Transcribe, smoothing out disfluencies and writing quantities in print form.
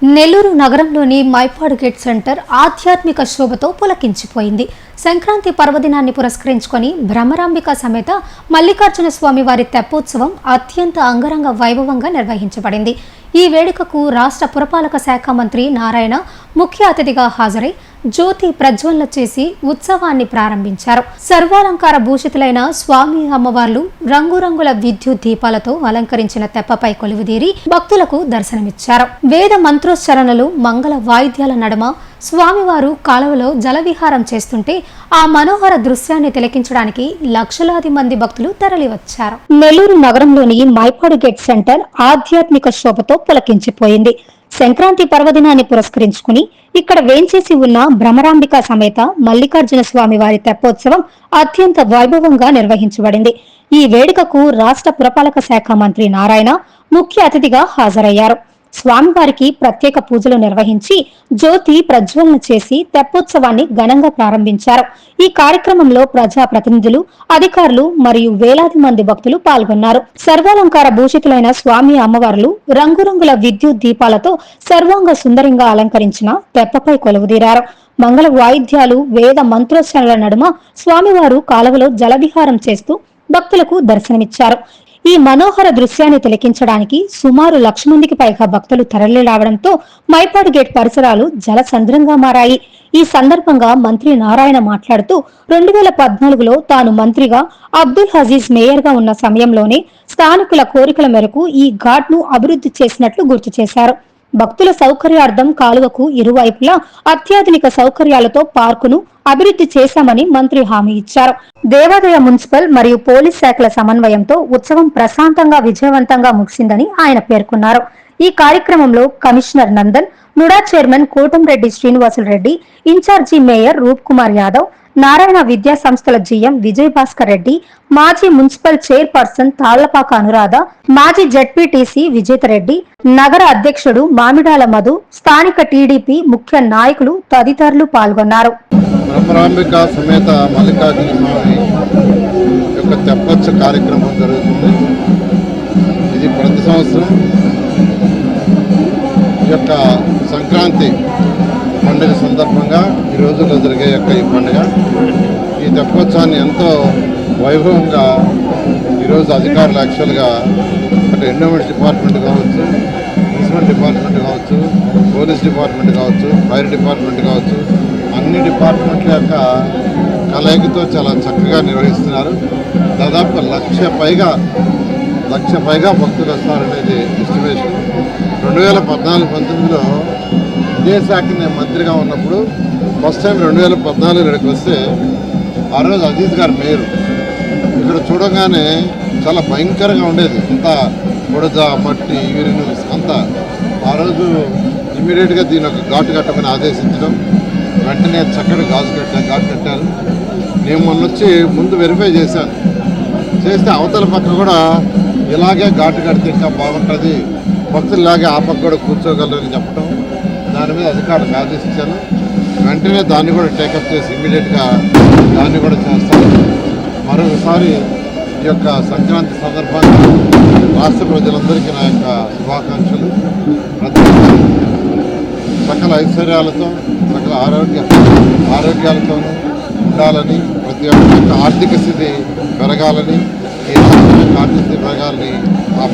నెల్లూరు నగరంలోని Mypadu gate centre ఆధ్యాత్మిక శోభతో పులకించిపోయింది. సంక్రాంతి పర్వదినాన్ని పురస్కరించుకొని భ్రమరాంబిక సమేత మల్లికార్జున స్వామి వారి తెప్పోత్సవం అత్యంత అంగరంగ వైభవంగా నిర్వహించబడింది. ఈ వేడుకకు రాష్ట్ర పురపాలక శాఖ మంత్రి నారాయణ ముఖ్య అతిథిగా హాజరై జ్యోతి ప్రజ్వలన చేసి ఉత్సవాన్ని ప్రారంభించారు. సర్వాలంకార భూషితులైన స్వామి అమ్మవార్లు రంగురంగుల విద్యుత్ దీపాలతో అలంకరించిన తెప్పపై కొలువుదీరి భక్తులకు దర్శనమిచ్చారు. వేద మంత్రోచ్చరణలు, మంగళ వాయిద్యాల నడుమ స్వామివారు కాలువలో జలవిహారం చేస్తుంటే ఆ మనోహర దృశ్యాన్ని తిలకించడానికి లక్షలాది మంది భక్తులు తరలివచ్చారు. నెల్లూరు నగరంలోని మైపాడు గేట్ సెంటర్ ఆధ్యాత్మిక శోభతో పులకించిపోయింది. సంక్రాంతి పర్వదినాన్ని పురస్కరించుకుని ఇక్కడ వేంచేసి ఉన్న భ్రమరాంబిక సమేత మల్లికార్జున స్వామి వారి తెప్పోత్సవం అత్యంత వైభవంగా నిర్వహించబడింది. ఈ వేడుకకు రాష్ట్ర పురపాలక శాఖ మంత్రి నారాయణ ముఖ్య అతిథిగా హాజరయ్యారు. స్వామివారికి ప్రత్యేక పూజలు నిర్వహించి జ్యోతి ప్రజ్వలన చేసి తెప్పోత్సవాన్ని ఘనంగా ప్రారంభించారు. ఈ కార్యక్రమంలో ప్రజా ప్రతినిధులు, అధికారులు మరియు వేలాది మంది భక్తులు పాల్గొన్నారు. సర్వాలంకార భూషితులైన స్వామి అమ్మవార్లు రంగురంగుల విద్యుత్ దీపాలతో సర్వాంగ సుందరంగా అలంకరించిన తెప్పపై కొలువుదీరారు. మంగళ వాయిద్యాలు, వేద మంత్రోచ్చరణల నడుమ స్వామివారు కాలువలో జలవిహారం చేస్తూ భక్తులకు దర్శనమిచ్చారు. ఈ మనోహర దృశ్యాన్ని తిలకించడానికి సుమారు 1,00,000 మందికి పైగా భక్తులు తరలి రావడంతో మైపాడు గేట్ పరిసరాలు జలసంద్రంగా మారాయి. ఈ సందర్భంగా మంత్రి నారాయణ మాట్లాడుతూ 2014లో తాను మంత్రిగా, అబ్దుల్ హజీజ్ మేయర్ గా ఉన్న సమయంలోనే స్థానికుల కోరికల మేరకు ఈ ఘాట్ ను అభివృద్ధి చేసినట్లు గుర్తు చేశారు. భక్తుల సౌకర్యార్థం కాలువకు ఇరువైపులా అత్యాధునిక సౌకర్యాలతో పార్కును అభివృద్ధి చేశామని మంత్రి హామీ ఇచ్చారు. దేవాదాయ, మున్సిపల్ మరియు పోలీస్ శాఖల సమన్వయంతో ఉత్సవం ప్రశాంతంగా, విజయవంతంగా ముగిసిందని ఆయన పేర్కొన్నారు. ఈ కార్యక్రమంలో commissioner Nandan, NUDA chairman Kotamreddy Srinivasulareddy, incharge mayor Roop Kumar Yadav, Narayana విద్యా సంస్థల జీఎం విజయ్ భాస్కర్ రెడ్డి, మాజీ మున్సిపల్ చైర్పర్సన్ తాళ్లపాక అనురాధ, మాజీ జడ్పీటీసీ విజేతరెడ్డి, నగర అధ్యక్షుడు మామిడాల మధు, స్థానిక టీడీపీ ముఖ్య నాయకులు తదితరులు పాల్గొన్నారు. భ్రమరాంబిక సమేత మల్లికార్జున స్వామి యొక్క తెప్పోత్సవ కార్యక్రమం జరుగుతుంది. ఇది ప్రతి సంవత్సరం ఈ యొక్క సంక్రాంతి పండుగ సందర్భంగా ఈ రోజుల్లో జరిగే ఈ పండుగ, ఈ తెప్పోత్సవాన్ని ఎంతో వైభవంగా ఈరోజు అధికారులు యాక్చువల్గా అటు ఎండోమెంట్ డిపార్ట్మెంట్ కావచ్చు, మున్సిపల్ డిపార్ట్మెంట్ కావచ్చు, పోలీస్ డిపార్ట్మెంట్ కావచ్చు, ఫైర్ డిపార్ట్మెంట్ కావచ్చు, అన్ని డిపార్ట్మెంట్ల యొక్క కలయికతో చాలా చక్కగా నిర్వహిస్తున్నారు. దాదాపు 1,00,000 పైగా భక్తులు వస్తారనేది ఎస్టిమేషన్. 2014-19లో ఇదే శాఖ నేను మంత్రిగా ఉన్నప్పుడు ఫస్ట్ టైం 2014 ఇక్కడికి వస్తే ఆ రోజు అజీజ్ గారు మేయర్. ఇక్కడ చూడగానే చాలా భయంకరంగా ఉండేది, అంతా బుడద, మట్టి, యూరిన్ అంతా. ఆ రోజు ఇమీడియట్గా దీని ఒక ఘాటు కట్టమని ఆదేశించడం, వెంటనే చక్కటి ఘాటు కట్టారు. నేను మొన్న వచ్చి ముందు వెరిఫై చేశాను, చేస్తే అవతల పక్క కూడా ఇలాగే ఘాటు కడితే ఇంకా బాగుంటుంది, భక్తులు ఇలాగే ఆ పక్క కూడా కూర్చోగలరని చెప్పడం, దాని మీద అధికారులకు ఆదేశించాను. వెంటనే దాన్ని కూడా టేకప్ చేసి ఇమ్మీడియట్గా దాన్ని కూడా చేస్తాను. మరొకసారి ఈ యొక్క సంక్రాంతి సందర్భంగా రాష్ట్ర ప్రజలందరికీ నా యొక్క శుభాకాంక్షలు. ప్రతి సకల ఐశ్వర్యాలతో, సకల ఆరోగ్యాలతో ఉండాలని, ప్రతి ఒక్క ఆర్థిక స్థితి పెరగాలని, ఈ ఆర్థిక స్థితి పెరగాలని ఆ